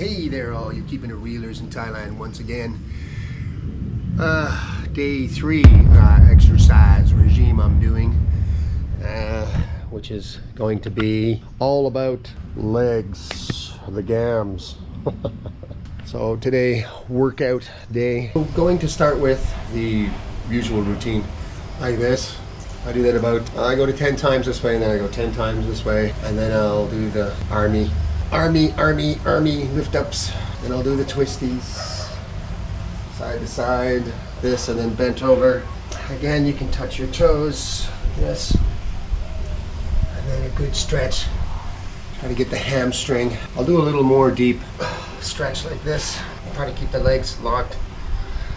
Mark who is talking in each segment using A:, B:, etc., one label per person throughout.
A: Hey there, all you keeping it reelers in Thailand once again. Day 3 exercise regime I'm doing, which is going to be all about legs, the gams. So today, workout day. I'm going to start with the usual routine, like this. I do that I go to 10 times this way, and then I go 10 times this way, and then I'll do the army lift ups, and I'll do the twisties, side to side, this, and then bent over. Again, you can touch your toes, yes, and then a good stretch. Try to get the hamstring. I'll do a little more deep stretch like this. Try to keep the legs locked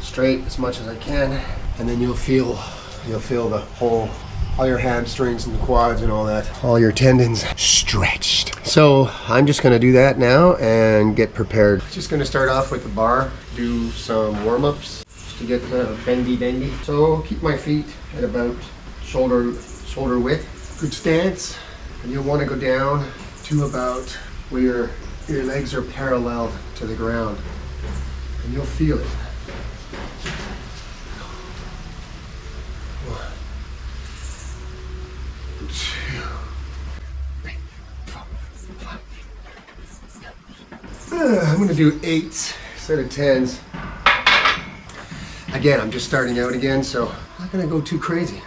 A: straight as much as I can, and then you'll feel all your hamstrings and the quads and all that, all your tendons stretched. So I'm just gonna do that now and get prepared. Just gonna start off with the bar, do some warm-ups to get bendy. So keep my feet at about shoulder width. Good stance. And you'll wanna go down to about where your legs are parallel to the ground. And you'll feel it. 2, 3, 4, 5. I'm gonna do 8s instead of 10s. Again, I'm just starting out again, so I'm not gonna go too crazy.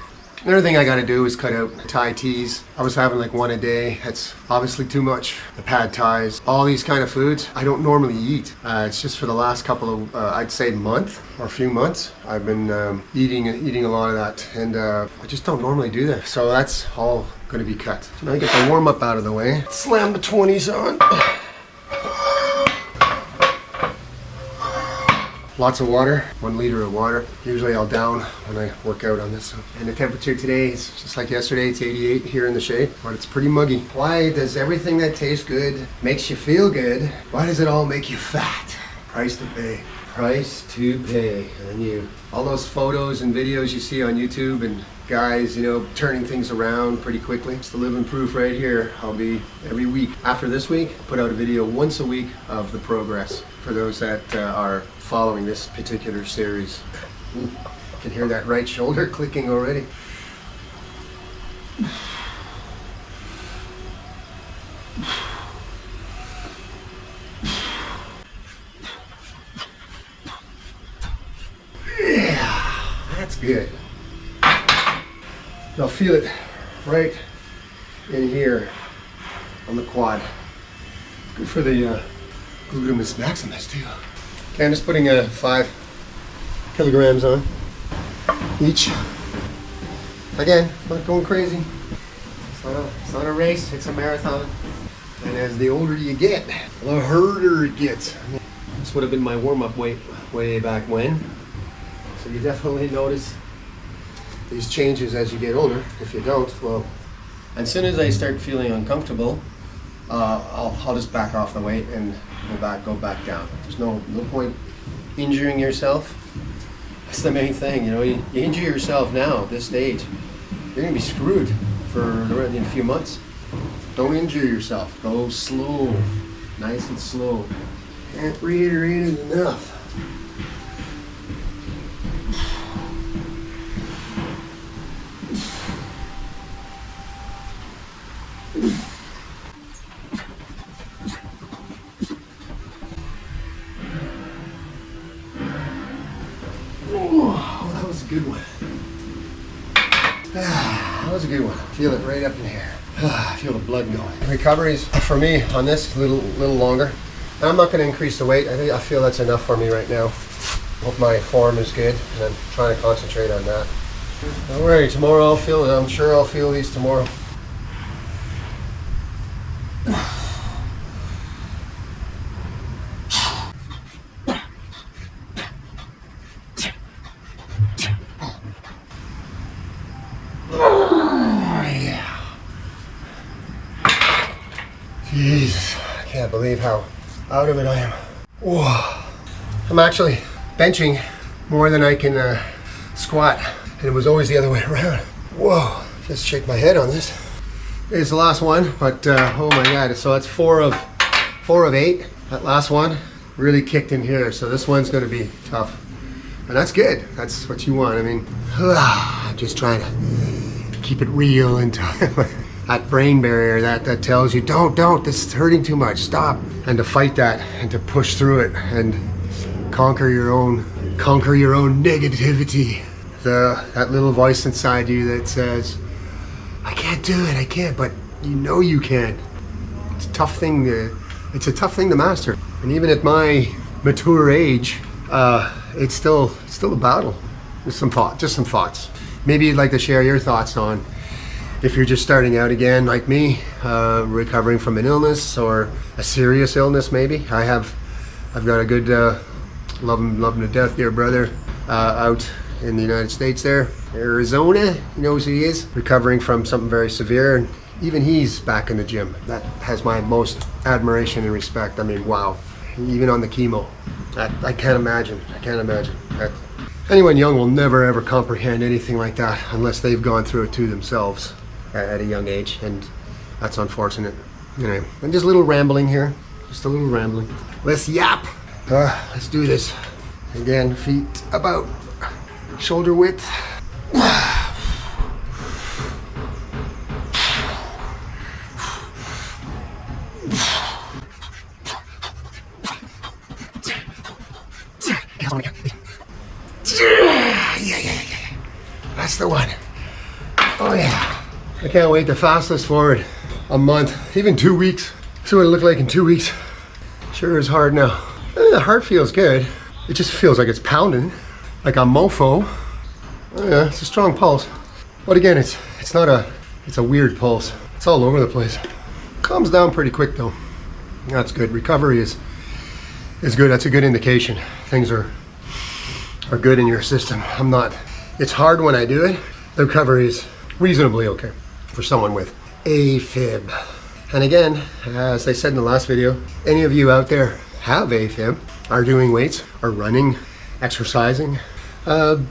A: Another thing I gotta do is cut out Thai teas. I was having like 1 a day. That's obviously too much. The pad Thais, all these kind of foods, I don't normally eat. It's just for the last couple of, I'd say month or a few months, I've been eating a lot of that, and I just don't normally do that. So that's all gonna be cut. So now I get the warm up out of the way. Slam the 20s on. Lots of water, 1 liter of water. Usually I'll down when I work out on this. And the temperature today is just like yesterday. It's 88 here in the shade, but it's pretty muggy. Why does everything that tastes good, makes you feel good, why does it all make you fat? Price to pay. Price to pay. And all those photos and videos you see on YouTube and guys, turning things around pretty quickly. It's the living proof right here. I'll be every week. After this week, put out a video once a week of the progress for those that are following this particular series. Ooh, can hear that right shoulder clicking already. Yeah, that's good. I'll feel it right in here on the quad. Good for the gluteus maximus too. Okay, I'm just putting 5 kilograms on each. Again, not going crazy. It's not a race, it's a marathon. And as the older you get, the harder it gets. This would have been my warm-up weight way back when. So you definitely notice these changes as you get older. If you don't, well, as soon as I start feeling uncomfortable, I'll just back off the weight and go back down. There's no point injuring yourself. That's the main thing, you injure yourself now at this stage, you're gonna be screwed in a few months. Don't injure yourself. Go slow, nice and slow. Can't reiterate it enough. Oh, that was a good one. That was a good one. Feel it right up in here. Feel the blood going. Recoveries for me on this a little longer. And I'm not going to increase the weight. I feel that's enough for me right now. Hope my form is good, and I'm trying to concentrate on that. Don't worry, tomorrow I'll feel it. I'm sure I'll feel these tomorrow. Jesus, I can't believe how out of it I am. Whoa. I'm actually benching more than I can squat, and it was always the other way around. Whoa, just shake my head on this. It's the last one, but oh my God, so that's 4 of 8. That last one really kicked in here, so this one's going to be tough. And that's good. That's what you want. I mean, I'm just trying to keep it real and that brain barrier that tells you, don't, this is hurting too much, stop. And to fight that and to push through it and conquer your own negativity. That little voice inside you that says, I can't do it, I can't, but you know you can. It's a tough thing to master. And even at my mature age, it's still a battle. Just some thoughts. Maybe you'd like to share your thoughts on if you're just starting out again, like me, recovering from an illness or a serious illness. Maybe I've got a good love him to death dear brother out in the United States there, Arizona. He knows who he is, recovering from something very severe, and even he's back in the gym. That has my most admiration and respect. I mean, wow. Even on the chemo, I can't imagine. Anyone young will never ever comprehend anything like that unless they've gone through it to themselves at a young age, and that's unfortunate. Anyway, and just a little rambling here, Let's yap. Let's do this. Again, feet about shoulder width. Yeah. That's the one. Oh yeah. I can't wait to fast this forward a month, even 2 weeks. See what it looked like in 2 weeks. Sure is hard now. The heart feels good. It just feels like it's pounding, like a mofo. Oh yeah, it's a strong pulse. But again, it's a weird pulse. It's all over the place. Calms down pretty quick though. That's good. Recovery is good. That's a good indication. Things are good in your system. It's hard when I do it. The recovery is reasonably okay for someone with AFib. And again, as I said in the last video, any of you out there have AFib, are doing weights, are running, exercising,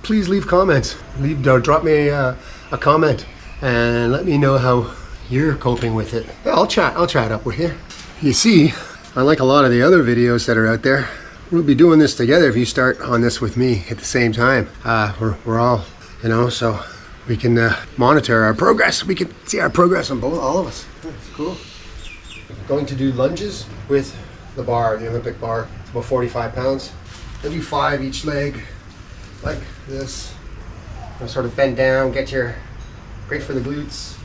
A: please leave comments. Drop me a comment and let me know how you're coping with it. I'll chat up with you. You see, unlike a lot of the other videos that are out there, we'll be doing this together if you start on this with me at the same time. We're all, so we can monitor our progress. We can see our progress on all of us. That's cool. Going to do lunges with the bar, the Olympic bar. It's about 45 pounds. I do 5 each leg, like this. Sort of bend down, great for the glutes,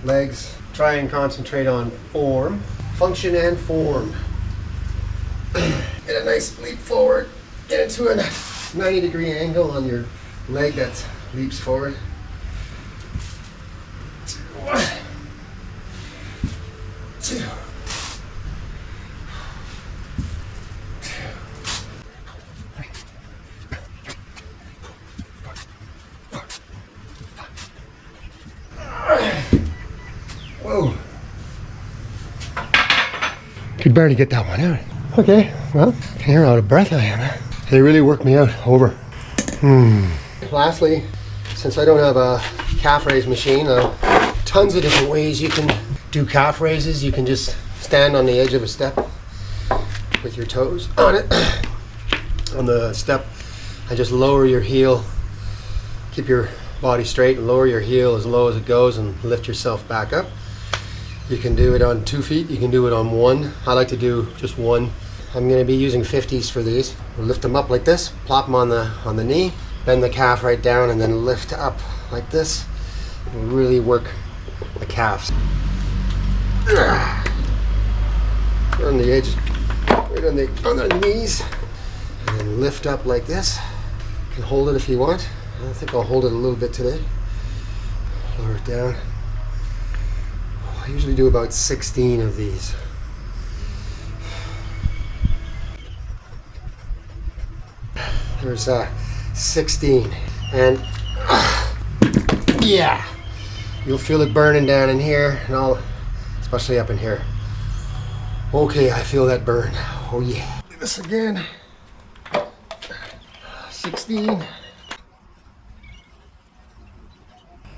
A: legs. Try and concentrate on form, function and form. Get a nice leap forward. Get into a 90-degree angle on your leg that leaps forward. 1, 2. Whoa. Could barely get that one out. Okay, well, you're out of breath I am. They really worked me out over. Lastly, since I don't have a calf raise machine, tons of different ways you can do calf raises. You can just stand on the edge of a step with your toes on it, on the step, and just lower your heel. Keep your body straight and lower your heel as low as it goes and lift yourself back up. You can do it on 2 feet, you can do it on 1. I like to do just 1. I'm going to be using 50s for these. We'll lift them up like this, plop them on the knee, bend the calf right down, and then lift up like this. And really work the calves. On the edge, right on the knees, and then lift up like this. You can hold it if you want. I think I'll hold it a little bit today. Lower it down. I usually do about 16 of these. There's 16, and yeah, you'll feel it burning down in here, and all, especially up in here. Okay, I feel that burn. Oh yeah. Do this again. 16.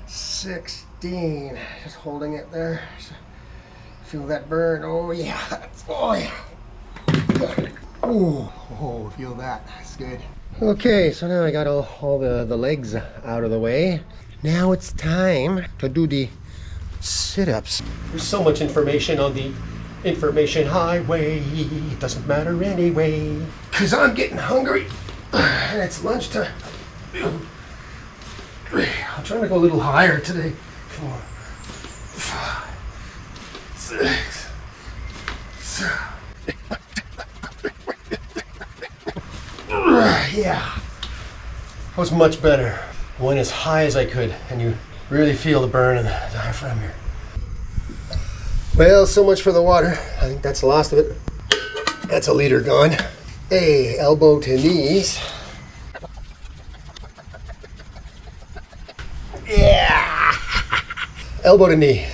A: 16. Just holding it there. Feel that burn. Oh yeah. Oh yeah. Oh, feel that. That's good. Okay, so now I got all the legs out of the way. Now it's time to do the sit-ups. There's so much information on the information highway. It doesn't matter anyway. Because I'm getting hungry. And it's lunchtime. I'm trying to go a little higher today. 4, 5, 6, 7. Yeah, that was much better. I went as high as I could, and you really feel the burn in the diaphragm here. Well, so much for the water. I think that's the last of it. That's a liter gone. Hey, elbow to knees. Yeah! Elbow to knee.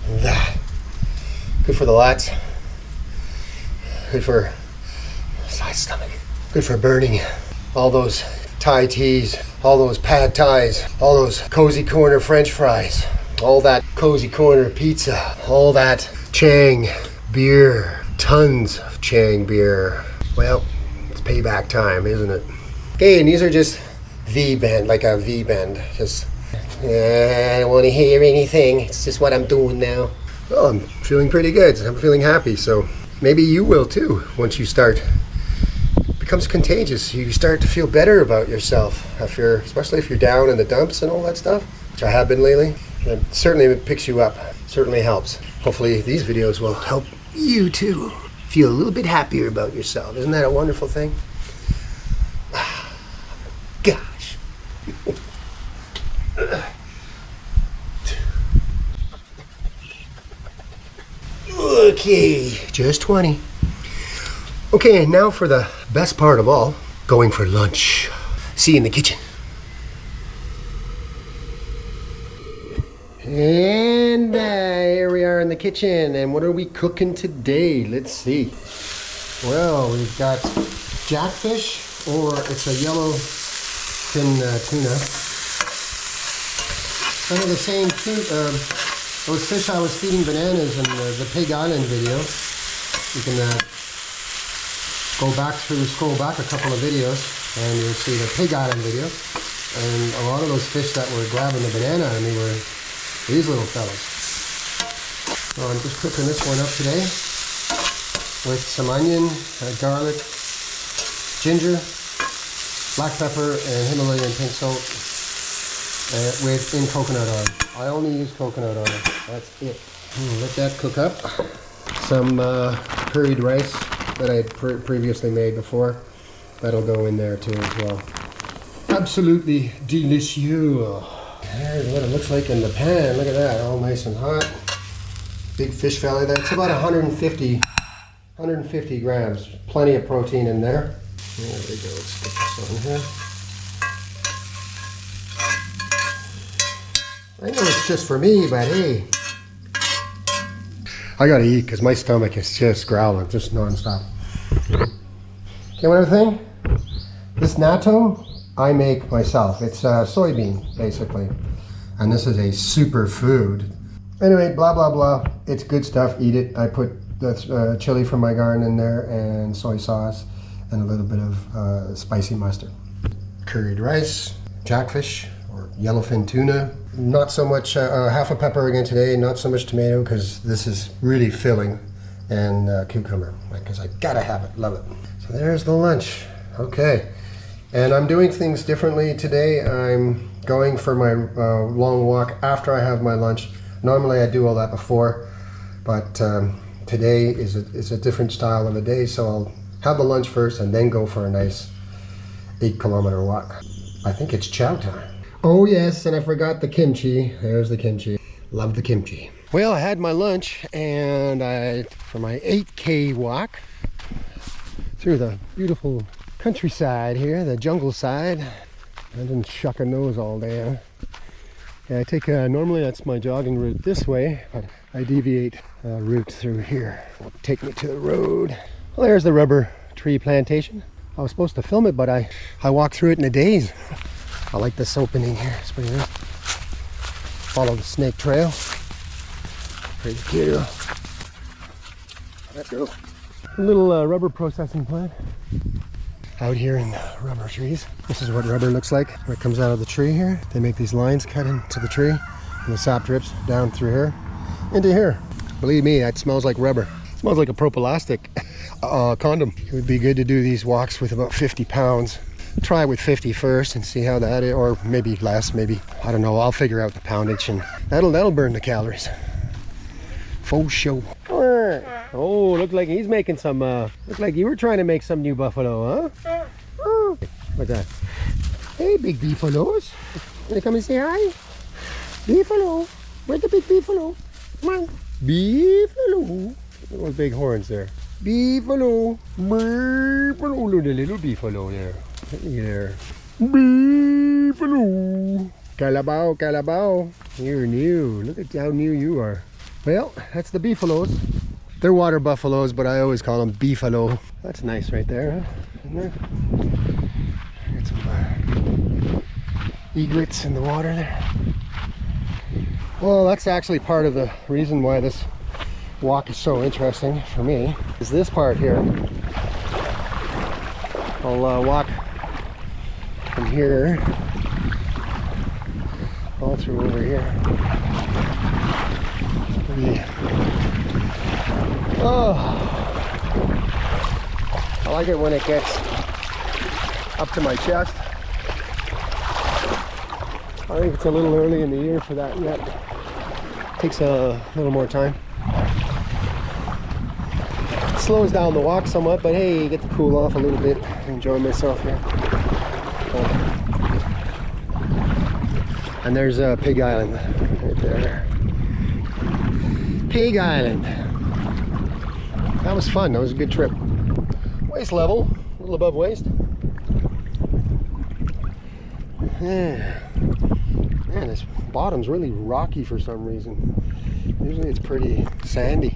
A: That. Good for the lats. Good for side stomach. Good for burning. All those Thai teas, all those pad thais, all those cozy corner French fries, all that cozy corner pizza, all that Chang beer, tons of Chang beer. Well, it's payback time, isn't it? Okay, and these are just V-bend, like a V-bend. Just, I don't want to hear anything. It's just what I'm doing now. Well, I'm feeling pretty good. I'm feeling happy, so maybe you will too once you start. It becomes contagious. You start to feel better about yourself, especially if you're down in the dumps and all that stuff, which I have been lately. It certainly picks you up. Certainly helps. Hopefully these videos will help you too feel a little bit happier about yourself. Isn't that a wonderful thing? Gosh. Okay, just 20. Okay, now for the best part of all, going for lunch. See you in the kitchen. And here we are in the kitchen. And what are we cooking today? Let's see. Well, we've got jackfish, or it's a yellowfin tuna. Kind of the same those fish I was feeding bananas in the Pig Island video. You can scroll back a couple of videos, and you'll see the Pig Island video. And a lot of those fish that were grabbing the banana on me were these little fellas. So I'm just cooking this one up today with some onion, garlic, ginger, black pepper, and Himalayan pink salt in coconut oil. I only use coconut oil. That's it. Let that cook up. Some curried rice that I had previously made before. That'll go in there too as well. Absolutely delicious. Here's what it looks like in the pan. Look at that, all nice and hot. Big fish fillet. That's about 150 grams. Plenty of protein in there. There we go. Let's get this on here. I know it's just for me, but hey, I gotta eat because my stomach is just growling, just non-stop. Okay, one other thing. This natto I make myself. It's soybean, basically. And this is a super food. Anyway, blah, blah, blah. It's good stuff. Eat it. I put the chili from my garden in there, and soy sauce, and a little bit of spicy mustard. Curried rice, jackfish, or yellowfin tuna. Not so much, half a pepper again today, not so much tomato, because this is really filling, and cucumber, because I gotta have it, love it. So there's the lunch. Okay, and I'm doing things differently today. I'm going for my long walk after I have my lunch. Normally I do all that before, but today is a different style of a day, so I'll have the lunch first and then go for a nice 8-kilometer walk. I think it's chow time. Oh yes, and I forgot the kimchi. There's the kimchi. Love the kimchi. Well, I had my lunch, and for my 8K walk through the beautiful countryside here, the jungle side. I didn't shuck a nose all day. Huh? Yeah, I take normally that's my jogging route this way, but I deviate route through here. It'll take me to the road. Well, there's the rubber tree plantation. I was supposed to film it, but I walked through it in a daze. I like this opening here. It's pretty nice. Follow the snake trail. Pretty cute. Let's go. A little rubber processing plant out here in the rubber trees. This is what rubber looks like when it comes out of the tree here. They make these lines cut into the tree, and the sap drips down through here into here. Believe me, that smells like rubber. It smells like a propelastic condom. It would be good to do these walks with about 50 pounds. Try with 50 first and see how that is, or maybe less, maybe, I don't know, I'll figure out the poundage, and that'll burn the calories. Faux show. Oh, look like he's making some, look like you were trying to make some new buffalo, huh? Oh, what's that? Hey, big beefaloes. Wanna come and say hi? Beefalo. Where's the big beefalo? Come on. Beefalo. Look at those big horns there. Beefalo. Beefalo. Look at the little beefalo there. Look there. Beefalo. Calabao, calabao. You're new. Look at how new you are. Well, that's the beefalos. They're water buffaloes, but I always call them beefalo. That's nice right there, huh? Isn't there? Got some egrets in the water there. Well, that's actually part of the reason why this walk is so interesting for me, is this part here. I'll walk from here all through over here. Oh, I like it when it gets up to my chest. I think it's a little early in the year for that yet. Takes a little more time. It slows down the walk somewhat, but hey, you get to cool off a little bit, enjoy myself here. And there's Pig Island right there. Pig Island. That was fun. That was a good trip. Waist level, a little above waist. Yeah. Man, this bottom's really rocky for some reason. Usually it's pretty sandy.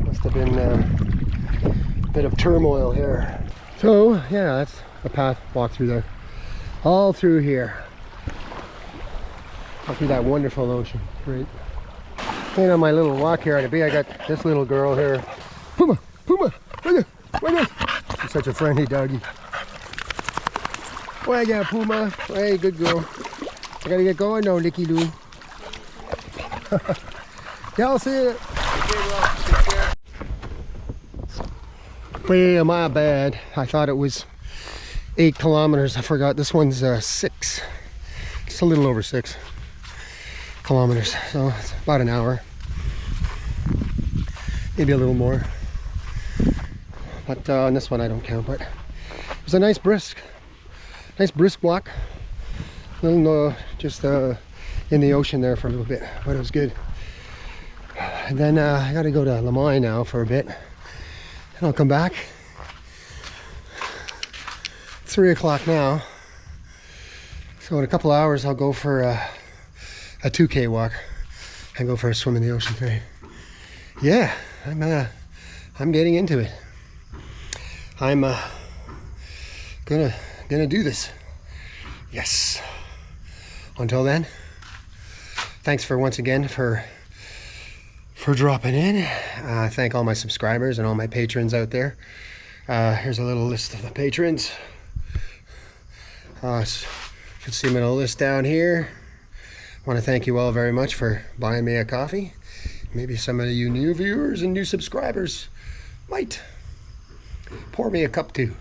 A: Must have been a bit of turmoil here. So yeah, that's a path. Walk through there. All through here. All through that wonderful ocean. Great. And on my little walk here at the beach, I got this little girl here. Puma, Puma, look at, she's such a friendly doggy. Well, I got Puma. Hey, good girl. I gotta get going now, Nicky Lou. Yeah, I'll see it. Well, my bad. I thought it was 8 kilometers. I forgot this one's 6. It's a little over 6 kilometers, so it's about an hour, maybe a little more, but on this one I don't count. But it was a nice brisk walk, just in the ocean there for a little bit, but it was good. And then I gotta go to Lamai now for a bit, and I'll come back. It's 3 o'clock now, so in a couple hours I'll go for a 2K walk and go for a swim in the ocean today. Yeah, I'm getting into it. I'm gonna do this. Yes. Until then, thanks for once again for dropping in. Thank all my subscribers and all my patrons out there. Here's a little list of the patrons. Should see them in a list down here. I want to thank you all very much for buying me a coffee. Maybe some of you new viewers and new subscribers might pour me a cup too.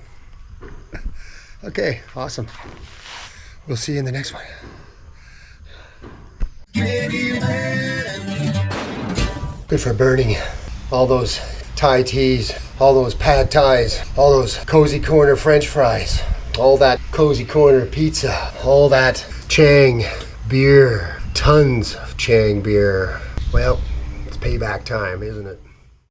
A: Okay, awesome. We'll see you in the next one. Good for burning all those Thai teas, all those pad thais, all those cozy corner French fries, all that cozy corner pizza, all that Chang beer, tons of Chang beer. Well, it's payback time, isn't it?